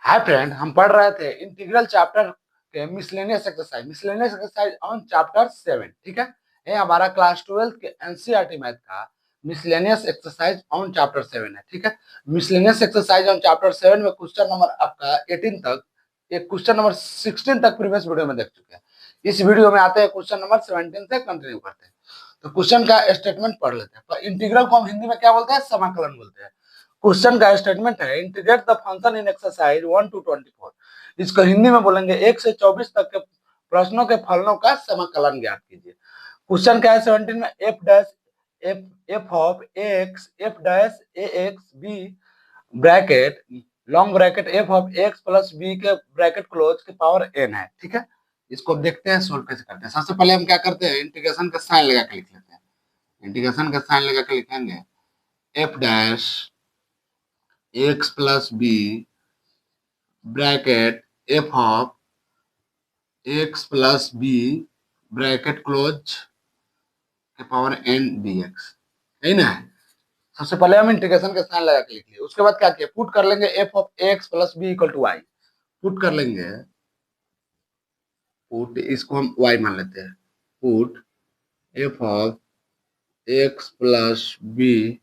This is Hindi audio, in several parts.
हाय फ्रेंड, हम पढ़ रहे थे इंटीग्रल चैप्टर के मिसलेनियस एक्सरसाइज ऑन चैप्टर 7। ठीक है, ये हमारा क्लास 12 के एनसीईआरटी मैथ का मिसलेनियस एक्सरसाइज ऑन चैप्टर 7 है। ठीक है, मिसलेनियस एक्सरसाइज ऑन चैप्टर 7 में क्वेश्चन नंबर आपका 18 तक, एक क्वेश्चन नंबर 16 तक प्रीवियस वीडियो में देख चुके हैं। इस वीडियो में आते हैं क्वेश्चन नंबर 17 से कंटिन्यू करते हैं। तो क्वेश्चन का स्टेटमेंट पढ़ लेते हैं। इंटीग्रल को हम हिंदी में क्या बोलते हैं? समाकलन बोलते हैं। क्वेश्चन का स्टेटमेंट है integrate the function in exercise 1 to 24। इसको हिंदी में बोलेंगे 1 से 24 तक के प्रश्नों के फलनों का समाकलन ज्ञात कीजिए। क्वेश्चन क्या है 17 में? F dash F of X F dash A X B bracket long bracket F of x plus B के ब्रैकेट क्लोज के पावर एन है। ठीक है, इसको देखते हैं सोल्व कैसे करते हैं। सबसे पहले हम क्या करते हैं, इंटीग्रेशन का साइन लगा के लिख लेते हैं। इंटीग्रेशन का साइन लगा के लिखेंगे F dash x plus B bracket F of x plus B bracket close के पावर एन डी एक्स है ना। सबसे पहले हम इंटीग्रेशन के साइन लगा के लिख लिए। उसके बाद क्या किया, पुट कर लेंगे F of x plus B equal to Y. Put कर लेंगे, पुट इसको हम वाई मान लेते हैं। Put F of x plus B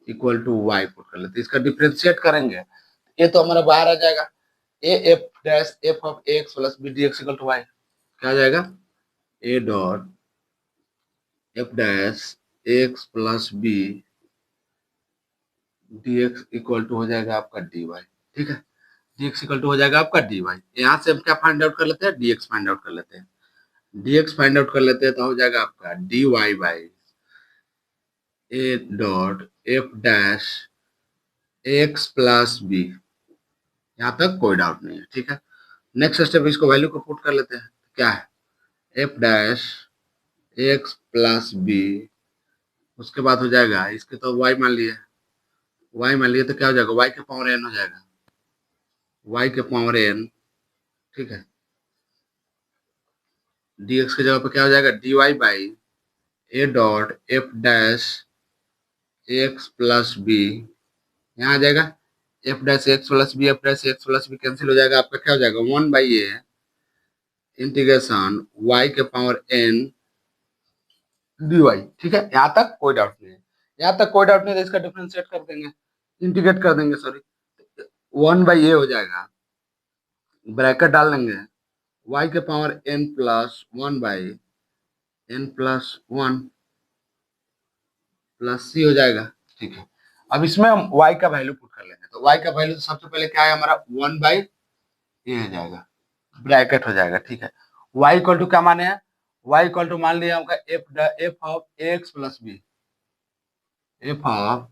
equal to Y put कर लेते हैं। इसका डिफ्रेंशिएट करेंगे, ये तो हमारा बाहर आ जाएगा। A F dash F of x plus B D X equal to Y क्या आ जाएगा? A dot F dash x plus B D X equal to हो जाएगा आपका डी वाई। ठीक है, डी एक्स इक्वल टू हो जाएगा आपका डी वाई। यहाँ से हम क्या फाइंड आउट कर लेते हैं? डी एक्स फाइंड आउट कर लेते हैं। डी एक्स फाइंड आउट कर लेते हैं तो हो जाएगा आपका D Y by A dot F dash x plus B. यहाँ तक कोई डाउट नहीं है। ठीक है, नेक्स्ट स्टेप इसको वैल्यू को पुट कर लेते हैं। क्या है? F dash x plus B, उसके बाद हो जाएगा इसके तो वाई मान लिए, वाई मान लिए तो क्या हो जाएगा? वाई के पावर एन हो जाएगा, वाई के पावर एन। ठीक है, डी एक्स की जगह पे क्या हो जाएगा? D Y by A dot F dash x plus B. यहाँ आ जाएगा F dash x plus B, F dash x plus B cancel हो जाएगा। आपका क्या हो जाएगा? 1/a इंटीग्रेशन वाई के पावर एन डी वाई। ठीक है, यहाँ तक कोई डाउट नहीं है। यहाँ तक कोई डाउट नहीं है, इसका डिफरेंशिएट कर देंगे, इंटीग्रेट कर देंगे, सॉरी। 1/a हो जाएगा, ब्रैकेट डाल देंगे y के power n plus 1/n+1 plus c हो जाएगा। ठीक है, अब इसमें हम y का वैल्यू पुट कर लेंगे। तो y का वैल्यू तो सबसे पहले क्या है हमारा? 1/a हो जाएगा, ब्रैकेट हो जाएगा। ठीक है, y इक्वल टू क्या माने हैं? y इक्वल टू मान लिया हमका f of x plus B, f of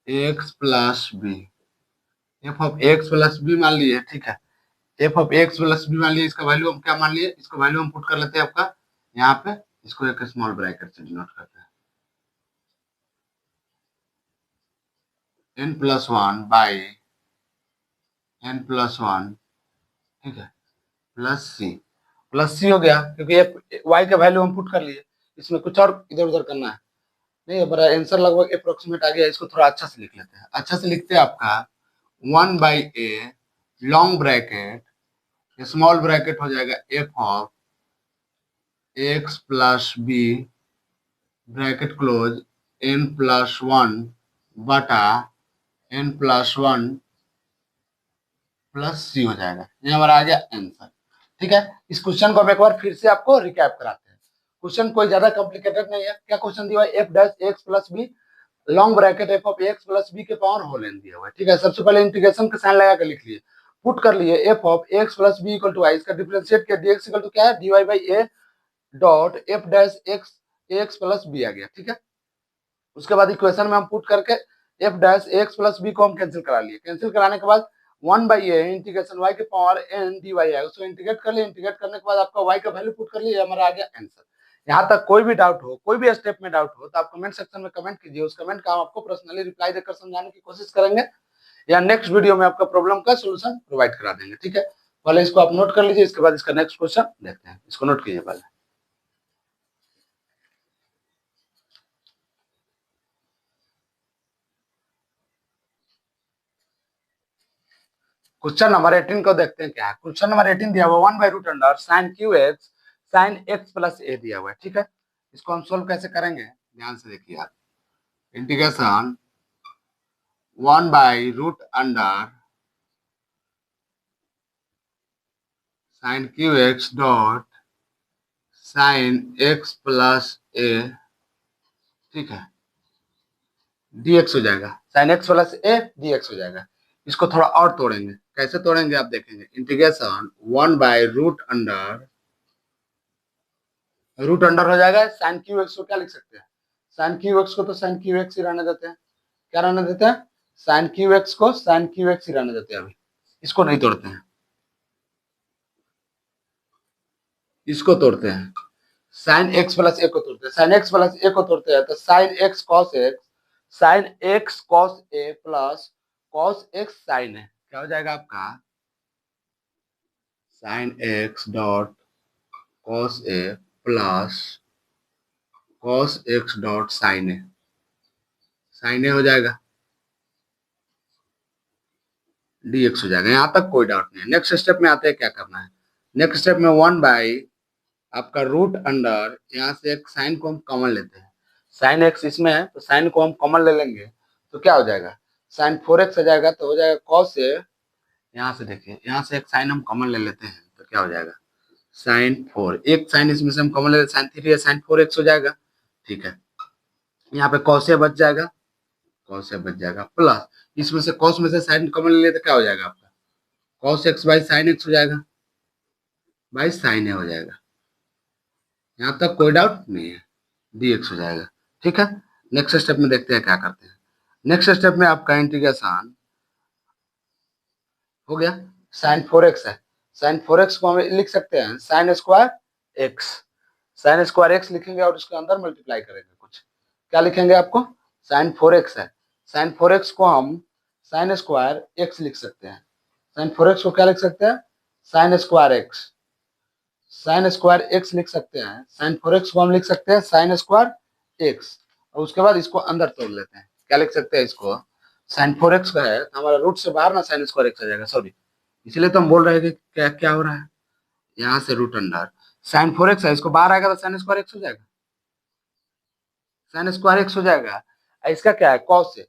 x plus B, f of x plus b मान लिए। ठीक है, f of x plus b मान लिए, इसका वैल्यू हम क्या मान लिए? इसका वैल्यू हम पुट कर लेते हैं आपका यहाँ पे, इसको एक स्मॉल ब्रैकेट से डिनोट करते हैं, n+1 बाई n+1। ठीक है, प्लस सी हो गया, क्योंकि ये वाई का वैल्यू हम पुट कर लिए। इसमें कुछ और इधर उधर करना है नहीं, हमारा आंसर लगभग अप्रोक्सीमेट आ गया। इसको थोड़ा अच्छा से लिख लेते हैं। अच्छा से लिखते हैं आपका 1/a long bracket small bracket हो जाएगा f of x plus B bracket close n+1 बटा n+1 प्लस सी हो जाएगा। ये हमारा आ गया आंसर। ठीक है, इस क्वेश्चन को हम एक बार फिर से आपको रिकैप कराते हैं। क्वेश्चन कोई ज्यादा कॉम्प्लिकेटेड नहीं है। क्या क्वेश्चन दिया हुआ है? F dash x plus b long bracket F of x plus B के पावर होल एन दिया हुआ है। ठीक है, सबसे पहले इंटीग्रेशन का साइन लगा के लिख लिए, पुट कर लिए f of x plus B equal to y. इसका डिफरेंशिएट किया, डीएक्स इक्वल टू क्या है? D Y by A dot F dash x x plus b आ गया। ठीक है, उसके बाद इक्वेशन में हम पुट करके f dash x plus b को हम कैंसिल करा लिए। कैंसिल कराने के बाद 1/a इंटीग्रेशन y के पावर n dy है, उसको इंटीग्रेट कर लिए। इंटीग्रेट करने के बाद आपका y का वैल्यू पुट कर लिए, हमारा आ गया आंसर। यहाँ तक कोई भी डाउट हो, कोई भी स्टेप में डाउट हो, तो आप कमेंट सेक्शन में कमेंट कीजिए। उस कमेंट का हम आपको पर्सनली रिप्लाई देकर समझाने की कोशिश करेंगे, या नेक्स्ट वीडियो में आपका प्रॉब्लम का सोल्यूशन प्रोवाइड करा देंगे। ठीक है, पहले इसको आप नोट कर लीजिए, इसके बाद इसका नेक्स्ट क्वेश्चन देखते हैं। इसको नोट कीजिए पहले। क्वेश्चन नंबर 18 को देखते हैं क्या है। क्वेश्चन नंबर 18 दिया हुआ under sine cube x sine x plus a दिया हुआ है, ठीक है। इसको हम सोल्व कैसे करेंगे, ध्यान से देखिए आप। Integration under sine cube x dot sine x plus a, ठीक है, dx हो जाएगा। Sine x plus a dx हो जाएगा। इसको थोड़ा और तोड़ेंगे, कैसे तोड़ेंगे आप देखेंगे। इंटीग्रेशन 1/√अंडर, रूट अंडर हो जाएगा साइन क्यू एक्स को क्या लिख सकते हैं, साइन क्यू एक्स को तो साइन क्यू एक्स ही रहने देते हैं। क्या रहने देते हैं, साइन क्यू एक्स को साइन क्यू एक्स ही रहने देते हैं। अभी इसको नहीं तोड़ते हैं, इसको तोड़ते हैं। साइन एक्स प्लस ए को तोड़ते हैं, साइन एक्स प्लस ए को तोड़ते हैं तो sine x cos x, sine x cos a plus cos x sine a, क्या हो जाएगा आपका, sine x dot cos a plus cos x dot sine a, sine a हो जाएगा, dx हो जाएगा। यहाँ तक कोई डाउट नहीं है। नेक्स्ट स्टेप में आते हैं क्या करना है। नेक्स्ट स्टेप में 1/ आपका रूट अंडर, यहाँ से एक साइन को हम कॉमन लेते हैं। साइन एक्स इसमें है तो साइन को हम कॉमन ले लेंगे तो क्या हो जाएगा, साइन 4x आ जाएगा तो हो जाएगा कॉस ए। यहाँ से देखिए, यहाँ से एक साइन हम कॉमन ले लेते हैं तो क्या हो जाएगा, साइन 4, एक साइन इसमें से हम कॉमन ले लेते, साइन 3 या साइन 4x हो जाएगा, ठीक है। यहाँ पे कॉस ए बच जाएगा, कॉस ए बच जाएगा प्लस इसमें से कॉस में से साइन कॉमन ले लेते क्या हो जाएगा आपका, cos x by sine x हो जाएगा, बाई साइन ए हो जाएगा। यहाँ तक कोई डाउट नहीं है, dx हो जाएगा, ठीक है। नेक्स्ट स्टेप में देखते हैं क्या करते हैं। नेक्स्ट स्टेप में आपका इंटीग्रेशन हो गया, साइन 4x है, साइन 4x को हम लिख सकते हैं sign square x, sine square x लिखेंगे और उसके अंदर मल्टीप्लाई करेंगे कुछ, क्या लिखेंगे आपको, साइन 4x है, साइन 4x को हम साइन स्क्वायर एक्स लिख सकते हैं, साइन 4x को क्या लिख सकते हैं, sign square x, sine square x लिख सकते हैं, साइन 4x को हम लिख सकते हैं साइन स्क्वायर एक्स, और उसके बाद इसको अंदर तोड़ लेते हैं, क्या लिख सकते हैं इसको, साइन 4x का है तो हमारा रूट से बाहर ना साइन स्क्वायर एक्स आ जाएगा, सॉरी, इसलिए तो हम बोल रहे हैं कि क्या क्या हो रहा है। यहाँ से रूट अंडर साइन 4x है, इसको बाहर आएगा तो साइन स्क्वायर एक्स हो जाएगा, साइन स्क्वायर एक्स हो जाएगा। इसका क्या है, कॉस ए,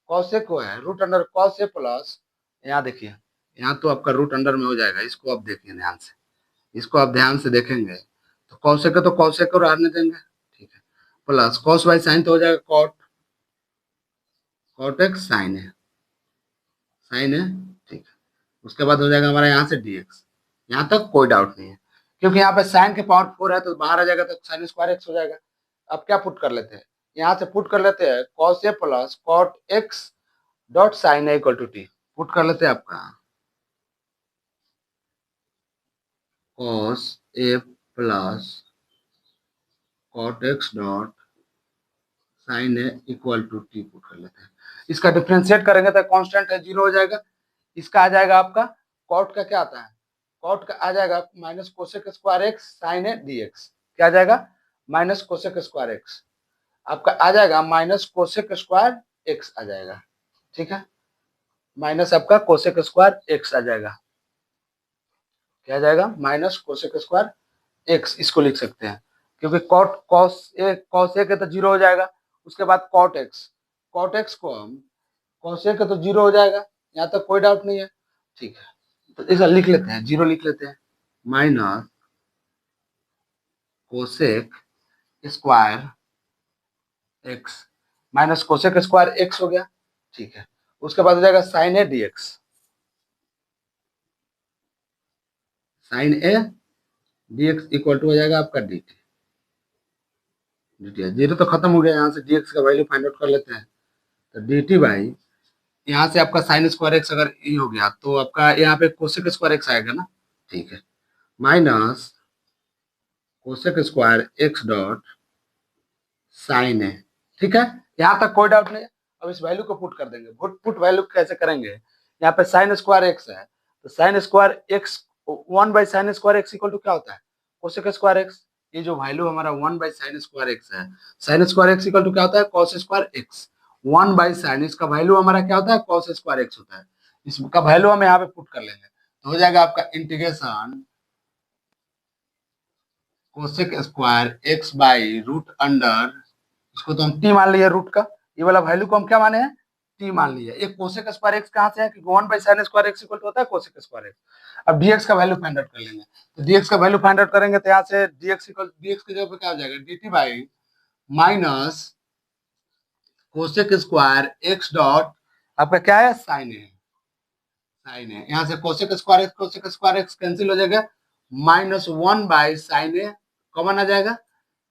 कॉस ए को है root under cos a plus, यहाँ देखिए, यहाँ तो आपका रूट अंडर में हो जाएगा, इसको आप देखिए ध्यान से, इसको आप ध्यान से देखेंगे तो कॉसेक तो कॉसेक को रहने देंगे, ठीक है, प्लस कॉस बाई साइन तो हो जाएगा कॉट, कॉट एक्स साइन है, साइन है, ठीक है। उसके बाद हो जाएगा हमारा यहाँ से dx, यहाँ तक कोई डाउट नहीं है, क्योंकि यहाँ पे साइन के पावर 4 है तो बाहर आ जाएगा तो साइन स्क्वायर एक्स हो जाएगा। अब क्या पुट कर लेते हैं, यहाँ से पुट कर लेते हैं cos a plus cot x dot sine a equal to t, put कर लेते हैं आपका cos a plus cot x dot sine a equal to t put कर लेते हैं। इसका डिफ्रेंशिएट करेंगे तो कांस्टेंट है 0 हो जाएगा। इसका आ जाएगा आपका कॉट का क्या आता है, कॉट का आ जाएगा minus cosec square x sine a dx, क्या आ जाएगा, माइनस कोसेक स्क्वायर एक्स, आपका आ जाएगा माइनस कोसेक स्क्वायर एक्स आ जाएगा, ठीक है, माइनस आपका कोसेक स्क्वायर एक्स आ जाएगा, क्या आ जाएगा, माइनस कोसेक स्क्वायर एक्स, इसको लिख सकते हैं क्योंकि कॉट कॉस ए के तो 0 हो जाएगा। उसके बाद कॉट एक्स को हम कॉस ए के तो 0 हो जाएगा, यहाँ तक कोई डाउट नहीं है, ठीक है। तो इसे लिख लेते हैं, 0 लिख लेते हैं, minus cosec square x, minus cosec square x हो गया, ठीक है। उसके बाद हो जाएगा sine a dx, sine a dx equal to हो जाएगा आपका dt, dt 0 तो खत्म हो गया, यहाँ से dx का वैल्यू फाइंड आउट कर लेते हैं तो dt बाई, यहाँ से आपका साइन स्क्वायर एक्स अगर ये हो गया तो आपका यहाँ पे कोसेक स्क्वायर एक्स आएगा ना, ठीक है, minus cosec square x dot sine है, ठीक है। यहाँ तक कोई डाउट नहीं है। अब इस वैल्यू को पुट कर देंगे, पुट वैल्यू कैसे करेंगे, यहाँ पे साइन स्क्वायर एक्स है तो sine square x sine square x equal to क्या होता है, कोसेक स्क्वायर एक्स, ये जो वैल्यू हमारा 1/साइन स्क्वायर एक्स है, sine square x equal to क्या होता है, कॉस स्क्वायर एक्स, 1/साइन, इसका वैल्यू हमारा क्या होता है, कॉस स्क्वायर एक्स होता है। इसका वैल्यू हम यहाँ पे पुट कर लेंगे, तो हो जाएगा आपका integration cosec square x by root under, इसको तो हम टी मान लिए रूट का, ये वाला वैल्यू को हम क्या माने हैं, टी मान लिया। एक कोसेक स्क्वायर एक्स कहाँ से है, क्योंकि 1/sin square x equal to होता है कोसेक स्क्वायर एक्स। अब डीएक्स का वैल्यू फाइंड आउट कर लेंगे, तो डीएक्स का वैल्यू फाइंड आउट करेंगे तो यहाँ से डीएक्स इक्वल डीएक्स की जगह पे क्या हो जाएगा, dt by minus cosec square x dot आपका क्या है, साइन है, साइन है। यहाँ से कोसेक स्क्वायर एक्स कैंसिल हो जाएगा, -1/sin ए कॉमन आ जाएगा,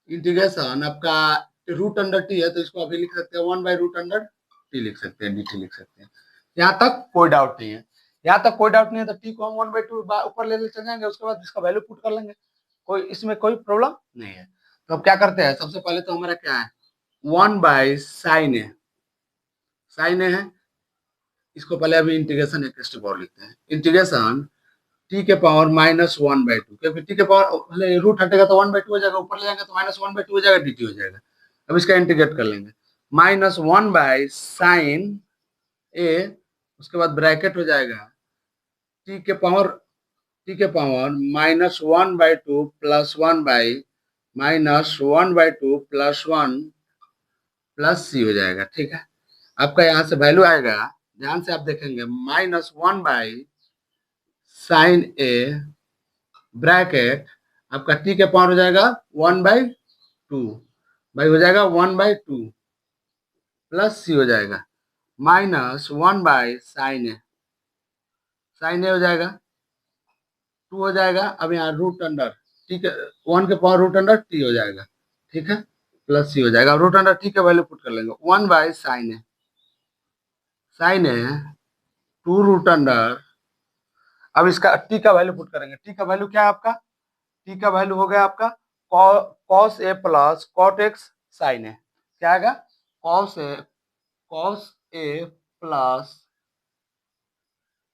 इंटीग्रेशन आपका रूट अंडर टी है तो इसको अभी लिख सकते हैं 1/रूट अंडर टी लिख सकते हैं, dt लिख सकते हैं। यहाँ तक कोई डाउट नहीं है, यहाँ तक कोई डाउट नहीं है, तो टी को हम 1/2 ऊपर ले चल जाएंगे, उसके बाद इसका वैल्यू पुट कर लेंगे, कोई इसमें कोई प्रॉब्लम नहीं है। तो अब क्या करते हैं, सबसे पहले तो हमारा क्या है 1/sin ए, साइन ए है, इसको पहले अभी इंटीग्रेशन एक स्टेप और लिखते हैं, इंटीग्रेशन टी के पावर -1/2, क्योंकि टी के पावर रूट हटेगा तो 1/2 हो जाएगा, ऊपर ले जाएंगे तो -1/2 हो जाएगा, dt हो जाएगा। अब इसका इंटीग्रेट कर लेंगे, -1/sin ए, उसके बाद ब्रैकेट हो जाएगा टी के power -1/2 plus 1/-1/2 plus 1 plus c हो जाएगा, ठीक है। आपका यहाँ से वैल्यू आएगा, ध्यान से आप देखेंगे, -1/sin ए ब्रैकेट आपका टी के पावर हो जाएगा 1/2, भाई हो जाएगा 1/2 प्लस सी हो जाएगा -1/sin ए, साइन ए हो जाएगा 2 हो जाएगा। अब यहाँ रूट अंडर ठीक है, 1 के पावर रूट अंडर टी हो जाएगा, ठीक है, प्लस सी हो जाएगा। रूट अंडर टी का वैल्यू पुट कर लेंगे, 1/sin ए, साइन ए 2 रूट अंडर, अब इसका टी का वैल्यू पुट करेंगे, टी का वैल्यू क्या है आपका, टी का वैल्यू हो गया आपका cos a plus cot x sine a, क्या आएगा cos a plus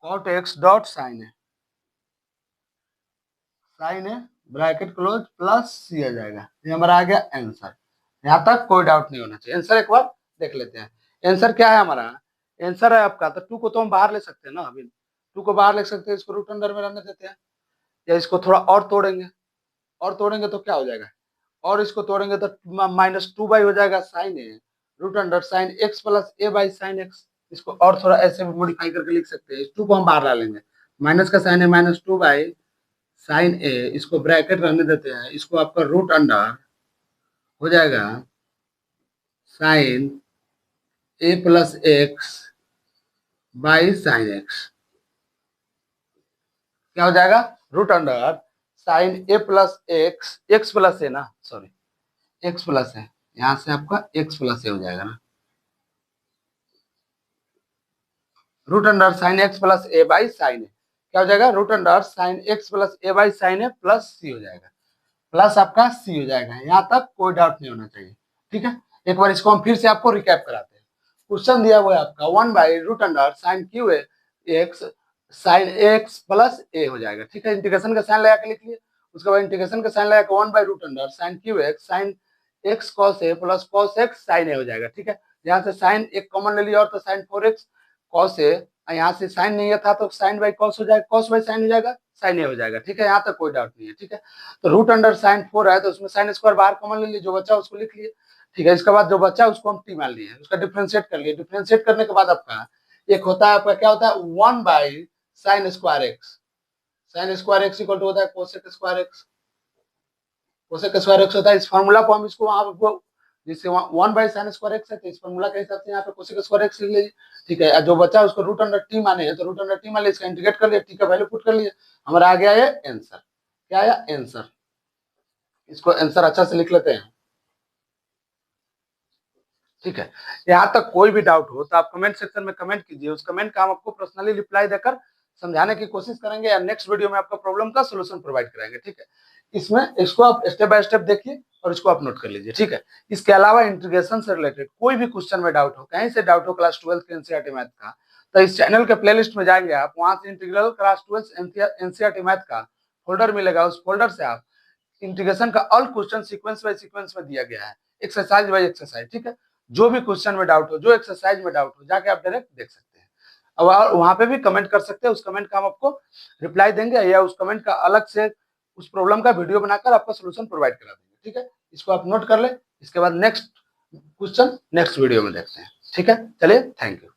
cot x dot sine a, sine a bracket close plus c आ जाएगा, ये हमारा आ गया आंसर। यहाँ तक कोई डाउट नहीं होना चाहिए। आंसर एक बार देख लेते हैं, आंसर क्या है हमारा, आंसर है आपका, तो 2 को तो हम बाहर ले सकते हैं ना, अभी 2 को बाहर ले सकते हैं, इसको रूट अंडर में रहने देते हैं, या इसको थोड़ा और तोड़ेंगे, और तोड़ेंगे तो क्या हो जाएगा, और इसको तोड़ेंगे तो -2 हो जाएगा sine a root under sine x plus a by sine x, इसको और थोड़ा ऐसे भी मॉडिफाई करके लिख सकते हैं, इस 2 को हम बाहर ला लेंगे, माइनस का साइन है -2 साइन ए, इसको ब्रैकेट रहने देते हैं, इसको आपका रूट अंडर हो जाएगा sine a plus x by sine x, क्या हो जाएगा root under sine a plus x plus a ना, सॉरी एक्स प्लस है, यहाँ से आपका एक्स प्लस ए हो जाएगा ना, root under sine x plus a by sine a, क्या हो जाएगा root under sine x plus a by sine a plus c हो जाएगा, प्लस आपका सी हो जाएगा। यहाँ तक कोई डाउट नहीं होना चाहिए, ठीक है। एक बार इसको हम फिर से आपको रिकैप कराते हैं, क्वेश्चन दिया हुआ है आपका under sine cube x sine x plus a हो जाएगा, ठीक है, इंटीग्रेशन का साइन लगा के लिख लिए, उसके बाद इंटीग्रेशन का साइन लगा के under sine cube x sine x cos a plus cos x sine a हो जाएगा, ठीक है। यहाँ से साइन एक कॉमन ले लिया और तो साइन 4x कॉस ए, यहाँ से साइन नहीं था तो साइन बाई कॉस हो जाएगा, कॉस बाई साइन हो जाएगा, साइन ए हो जाएगा, ठीक है, यहाँ तक कोई डाउट नहीं है, ठीक है। तो रूट अंडर साइन 4 है तो उसमें साइन स्क्वायर बाहर कॉमन ले लिए, जो बच्चा उसको लिख लिए, ठीक है। इसके बाद जो बच्चा उसको हम टी मान लिए, उसका डिफ्रेंशिएट कर लिए, डिफ्रेंशिएट करने के बाद आपका एक होता है आपका क्या होता है 1/sin square x, sine square x equal to होता है cosec square x, cosec square x होता है, इस फार्मूला को हम इसको वहां पर जिससे 1/sin स्क्वायर एक्स है, तो इस फार्मूला के हिसाब से यहाँ पे कोसेक स्क्वायर एक्स लिख लीजिए, ठीक है। जो बच्चा उसको रूट अंडर टी माने है तो रूट अंडर टी मान लिया, इसका इंटीग्रेट कर लिया, टी का वैल्यू पुट कर लिया, हमारा आ गया ये आंसर, क्या आया आंसर, इसको आंसर अच्छा से लिख लेते हैं, ठीक है। यहाँ तक कोई भी डाउट हो तो आप कमेंट सेक्शन में कमेंट कीजिए, उस कमेंट का हम आपको पर्सनली रिप्लाई देकर समझाने की कोशिश करेंगे, या नेक्स्ट वीडियो में आपका प्रॉब्लम का सोल्यूशन प्रोवाइड कराएंगे, ठीक है। इसमें इसको आप स्टेप बाय स्टेप देखिए और इसको आप नोट कर लीजिए, ठीक है। इसके अलावा इंटीग्रेशन से रिलेटेड कोई भी क्वेश्चन में डाउट हो, कहीं से डाउट हो क्लास 12 के एनसीईआरटी मैथ का, तो इस चैनल के प्लेलिस्ट में जाएंगे आप, वहां से इंटीग्रल क्लास 12 एनसीईआरटी मैथ का फोल्डर मिलेगा, उस फोल्डर से आप इंटीग्रेशन का all question sequence by sequence में दिया गया है, एक्सरसाइज बाय एक्सरसाइज, ठीक है। जो भी क्वेश्चन में डाउट हो, जो एक्सरसाइज में डाउट हो, जाके आप डायरेक्ट देख सकते हैं। अब वहां पे भी कमेंट कर सकते हैं, उस कमेंट का हम आपको रिप्लाई देंगे या उस कमेंट का अलग से उस प्रॉब्लम का वीडियो बनाकर आपका सोल्यूशन प्रोवाइड करा देंगे। ठीक है, इसको आप नोट कर ले। इसके बाद नेक्स्ट क्वेश्चन नेक्स्ट वीडियो में देखते हैं। ठीक है, चलिए, थैंक यू।